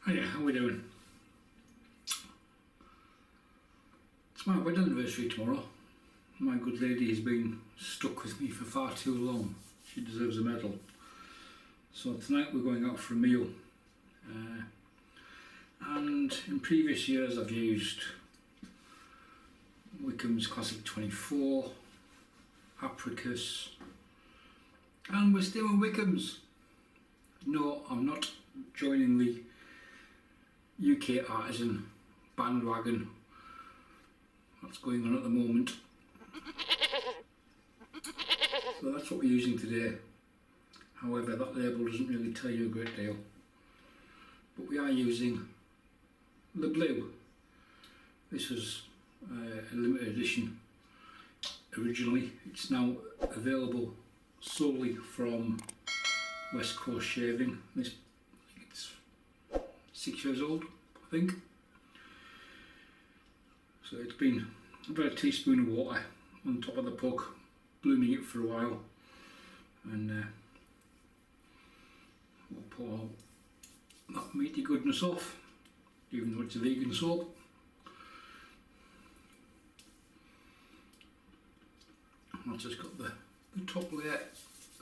Hiya, how we doing? It's my wedding anniversary tomorrow. My good lady has been stuck with me for far too long. She deserves a medal. So tonight we're going out for a meal. And in previous years I've used Wickham's Classic 24, Apricus, and we're still in Wickham's. No, I'm not joining the UK Artisan bandwagon that's going on at the moment. So that's what we're using today. However, that label doesn't really tell you a great deal. But we are using the Bleu. This was a limited edition originally. It's now available solely from West Coast Shaving. This, it's 6 years old, I think. So it's been about a teaspoon of water on top of the puck, blooming it for a while, and we'll pour that meaty goodness off, even though it's a vegan soap. I've just got the top layer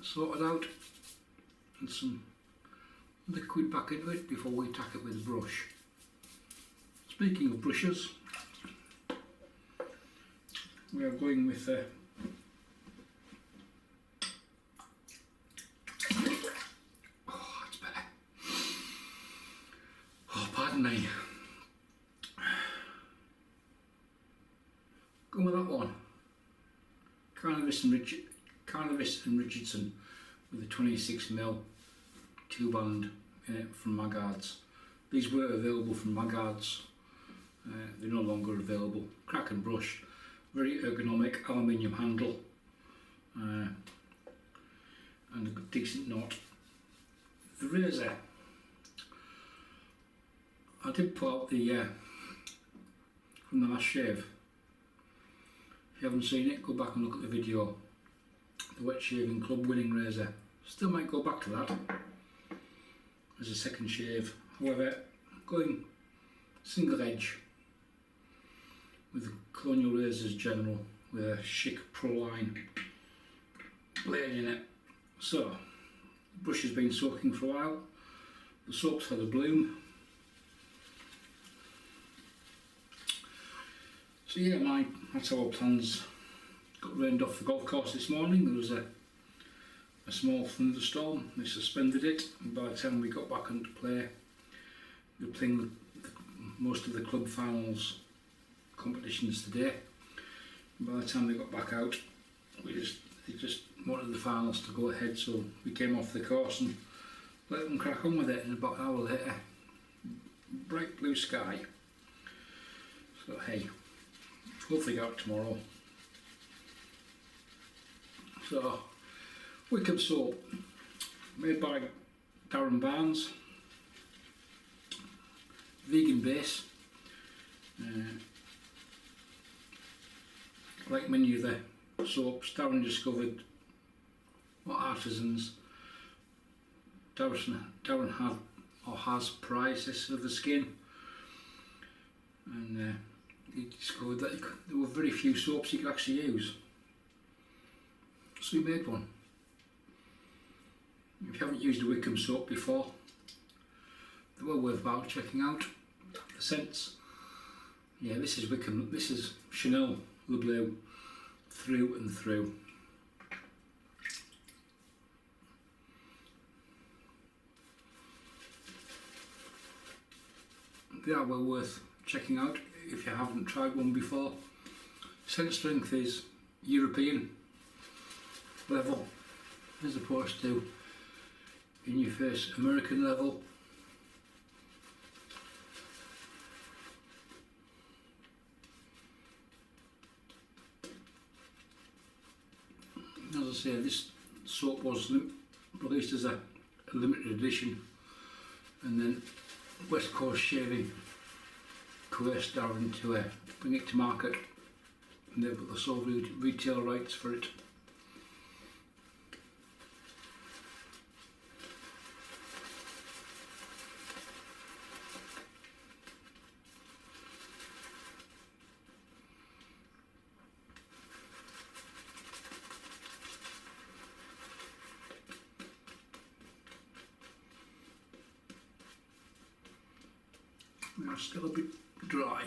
sorted out and some liquid back into it before we tack it with a brush. Speaking of brushes, we are going with oh, that's better. Oh, pardon me. Going with that one. Carnavis and Richardson with a 26mm 2-band from Magards. These were available from Magards. They're no longer available. Crack and brush. Very ergonomic aluminium handle and a decent knot. The razor, I did pull out the from the last shave. If you haven't seen it, go back and look at the video. The Wet Shaving Club winning razor. Still might go back to that as a second shave. However, going single edge with the Colonial razors general with a Schick Proline blade in it. So the brush has been soaking for a while. The soap's had a bloom. So yeah, that's our plans. Got rained off the golf course this morning. There was a small thunderstorm. They suspended it, and by the time we got back into play, we were playing most of the club finals competitions today. And by the time they got back out, they just wanted the finals to go ahead, so we came off the course and let them crack on with it. And about an hour later, bright blue sky. So hey, hopefully out tomorrow. So Wickham soap, made by Darren Barnes, vegan base. Like many of the soaps, Darren discovered what artisans Darren had or has prizes of the skin, and he discovered that there were very few soaps he could actually use. So he made one. If you haven't used a Wickham soap before, they were worthwhile checking out. The scents, yeah, this is Wickham, this is Chanel Le Bleu through and through. They are well worth checking out if you haven't tried one before. Scent strength is European level as opposed to in your face American level. As I say, this soap was released as a limited edition, and then West Coast Shaving coerced Darren to bring it to market, and they've got the sole retail rights for it. They're still a bit dry.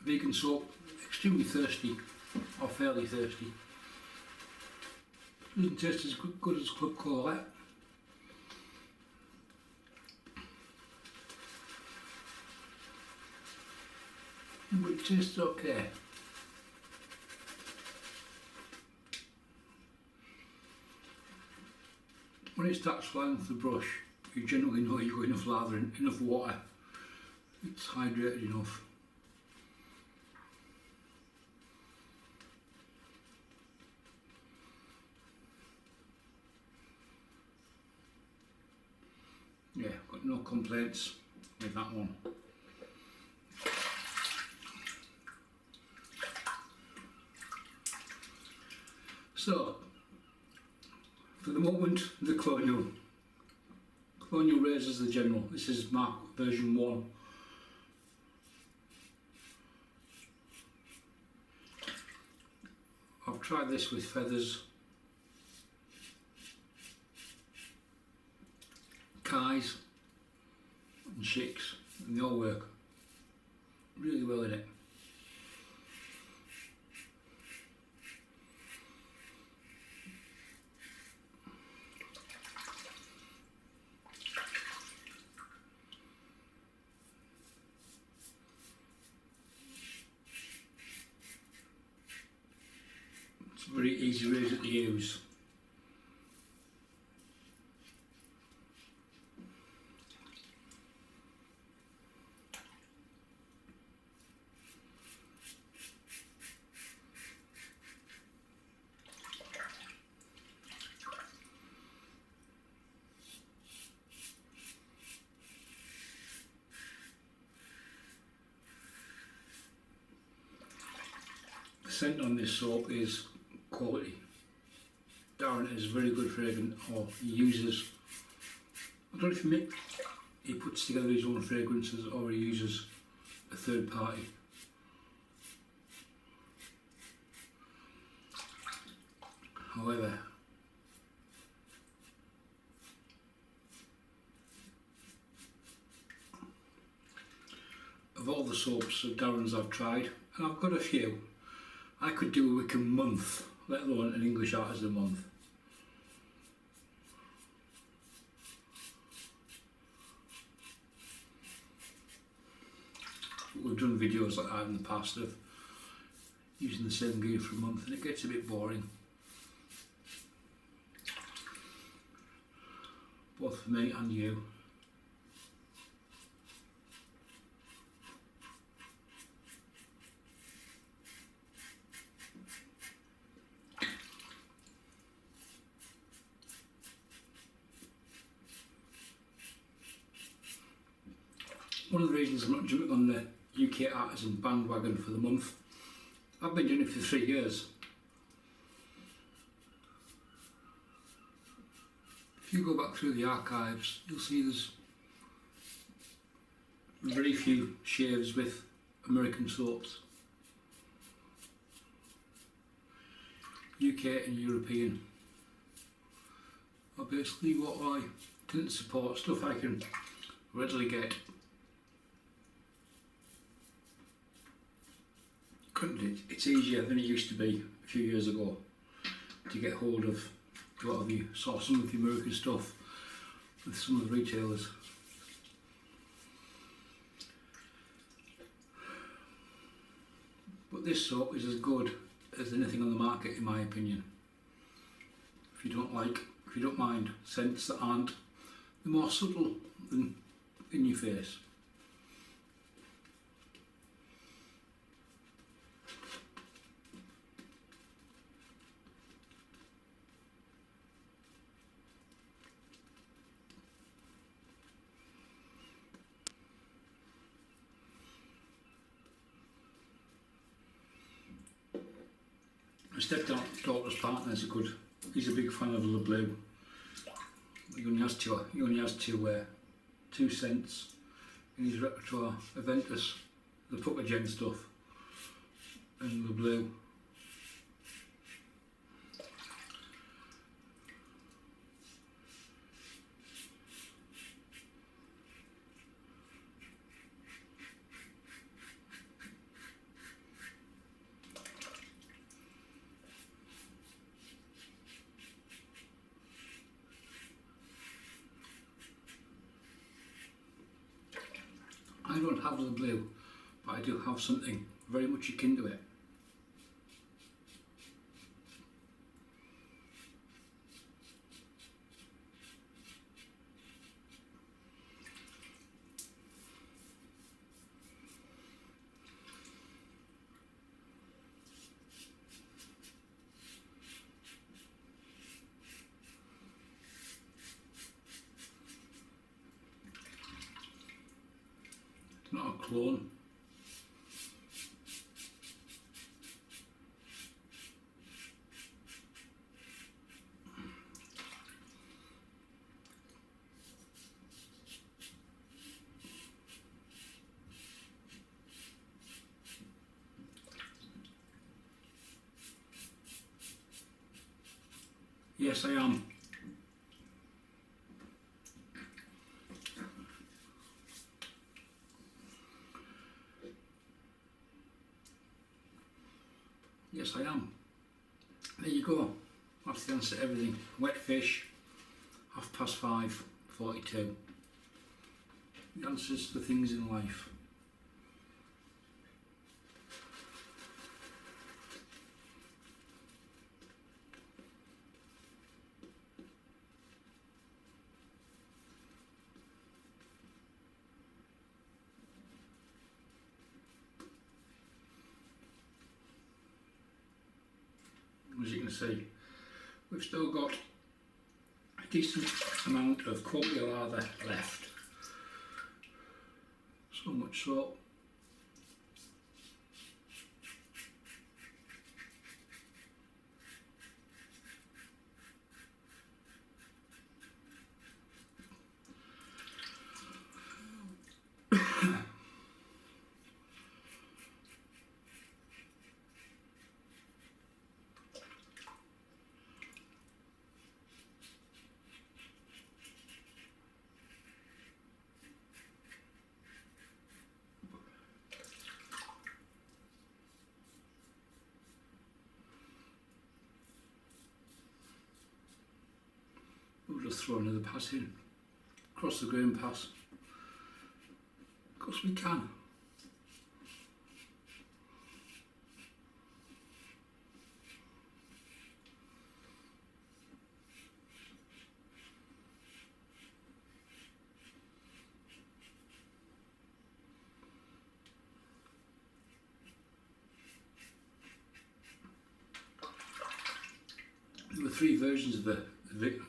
Vegan soap, extremely thirsty, or fairly thirsty. Doesn't taste as good as Club Colette. But it tastes okay. When it starts flying off the brush, you generally know you've got enough lather and enough water. It's hydrated enough. Yeah, got no complaints with that one. So, for the moment, the Colonial. Colonial razors the general. This is Mark version 1. I've tried this with feathers, Kai's and Schicks, and they all work really well in it. It's a very easy razor to use. The scent on this soap is quality. Darren is very good fragrant, or he uses, I don't know if he puts together his own fragrances or he uses a third party. However, of all the soaps of Darren's I've tried, and I've got a few, I could do a Wickham month, let alone an English Artisan month. We've done videos like that in the past of using the same gear for a month, and it gets a bit boring. Both for me and you. One of the reasons I'm not jumping on the UK Artisan bandwagon for the month, I've been doing it for 3 years. If you go back through the archives, you'll see there's very few shaves with American soaps. UK and European are basically what I tend to support, stuff I can readily get. It's easier than it used to be a few years ago to get hold of a lot of you. Saw some of the American stuff with some of the retailers. But this soap is as good as anything on the market, in my opinion. If you don't mind scents that aren't the more subtle than in your face. My stepdaughter's partner is he's a big fan of the Bleu. He only has two scents in his repertoire: Aventus, the Pucker Gen stuff, and the Bleu. don't have the Bleu, but I do have something very much akin to it. It's not a clone. Yes, I am. Yes, I am. There you go. That's the answer to everything. Wet fish, 5:42. The answers to things in life. As you can see, we've still got a decent amount of Colonial lather left. So much so we'll just throw another pass in, across the grain pass, because we can. There were three versions of the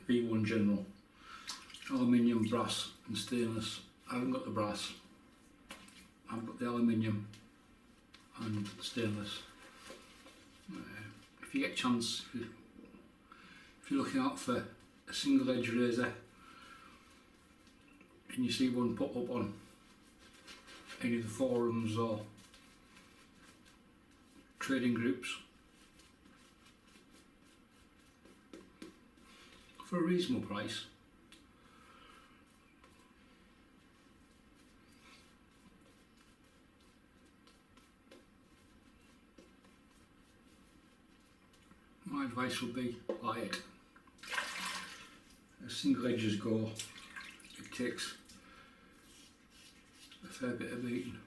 V1 General: aluminium, brass and stainless. I haven't got the brass, I've got the aluminium and the stainless. If you get a chance, if you're looking out for a single edge razor and you see one pop up on any of the forums or trading groups for a reasonable price, my advice would be buy it. As single edges go, it takes a fair bit of beating.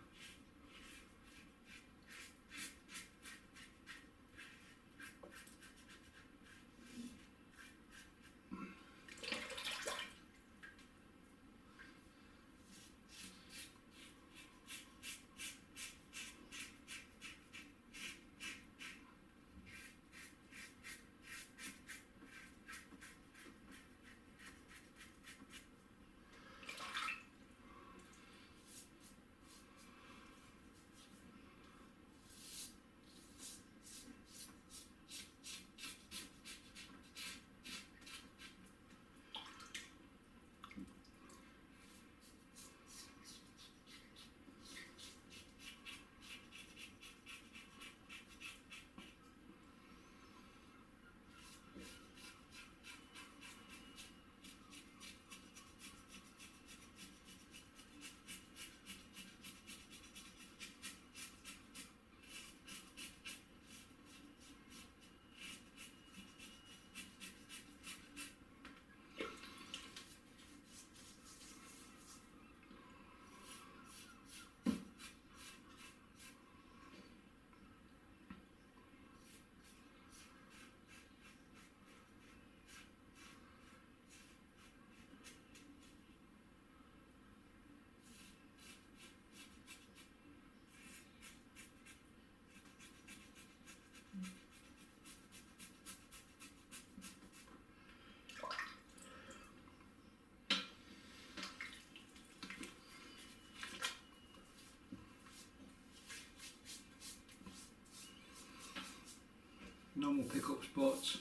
normal pickup spots.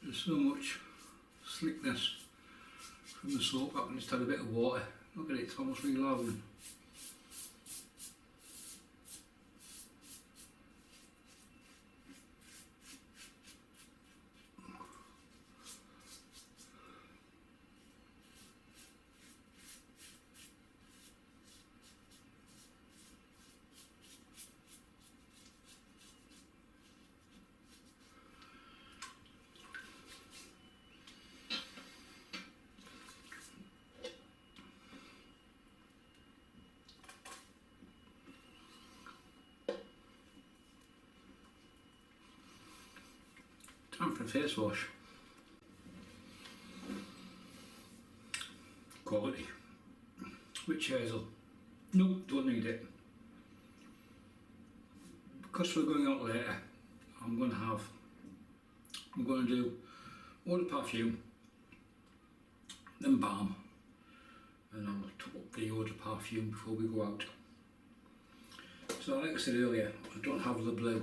There's so much slickness from the soap. I can just add a bit of water. Look at it, it's almost relaving. Time for a face wash. Quality. Witch hazel. Nope, don't need it. Because we're going out later, I'm going to do eau de parfum, then balm, and I'll top up the eau de parfum before we go out. So like I said earlier, I don't have the Bleu,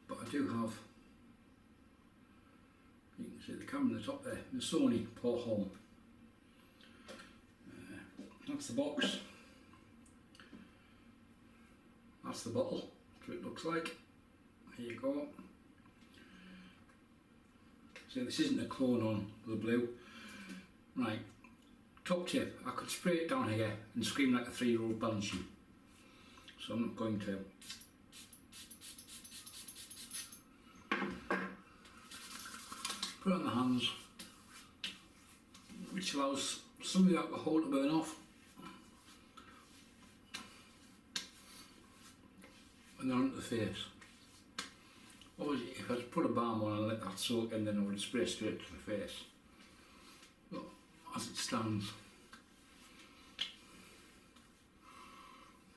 but I do have, you can see the camera on the top there, Missoni Homme. That's the box. That's the bottle. That's what it looks like. Here you go. So this isn't a clone on the Bleu. Right. Top tip. I could spray it down here and scream like a 3-year-old banshee. So I'm not going to. Put it on the hands, which allows some of the alcohol to burn off. And then onto the face. Obviously, if I put a balm on and let that soak in, then I would spray straight to the face. But as it stands,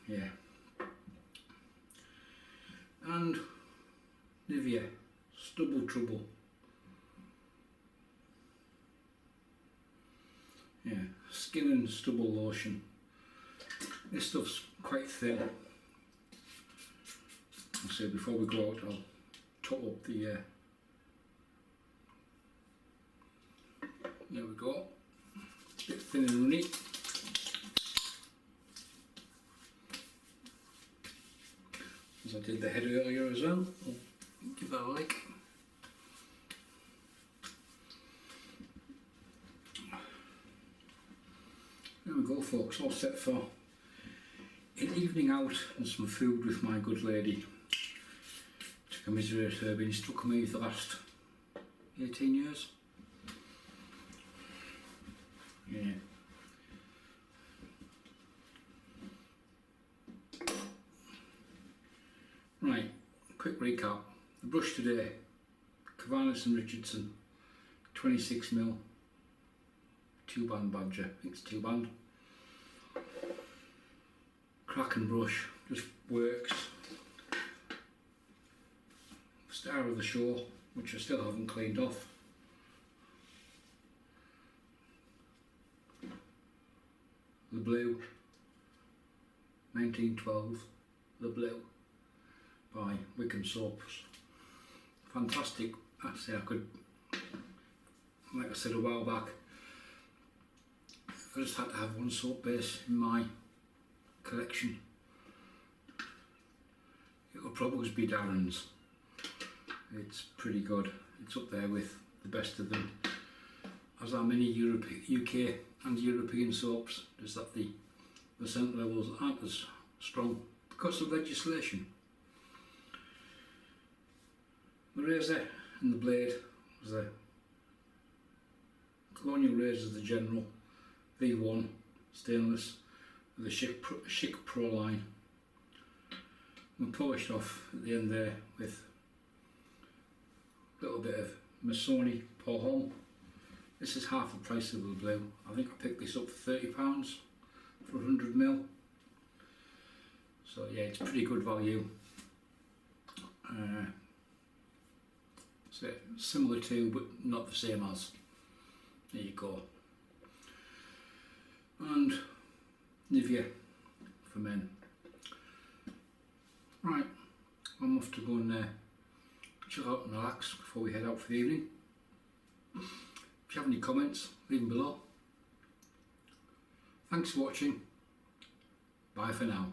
yeah. And Nivea Stubble. Yeah, skin and stubble lotion. This stuff's quite thin. I'll say before we go out, I'll top up the. There we go. A bit thin and runny. As I did the head earlier as well. I'll give that a lick. There we go, folks. All set for an evening out and some food with my good lady. To commiserate her being stuck with me for the last 18 years. Yeah. Right, quick recap. The brush today, Carnavis and Richardson, 26mm, 2-band badger, I think it's 2-band. Cracking brush, just works. Star of the show, which I still haven't cleaned off. The Bleu, 1912, The Bleu, by Wickham soaps. Fantastic. Actually, I could, like I said a while back, if I just had to have one soap base in my collection, it would probably be Darren's. It's pretty good. It's up there with the best of them, as are many UK and European soaps, just that the scent levels aren't as strong because of legislation. The razor and the blade was the Colonial razor, the General V1 stainless with the Schick Proline. And polished off at the end there with a little bit of Missoni Homme. This is half the price of the Bleu. I think I picked this up for £30 for 100ml. So yeah, it's pretty good value. So similar to, but not the same as. There you go. And Nivea for men. Right, I'm off to go and chill out and relax before we head out for the evening. If you have any comments, leave them below. Thanks for watching. Bye for now.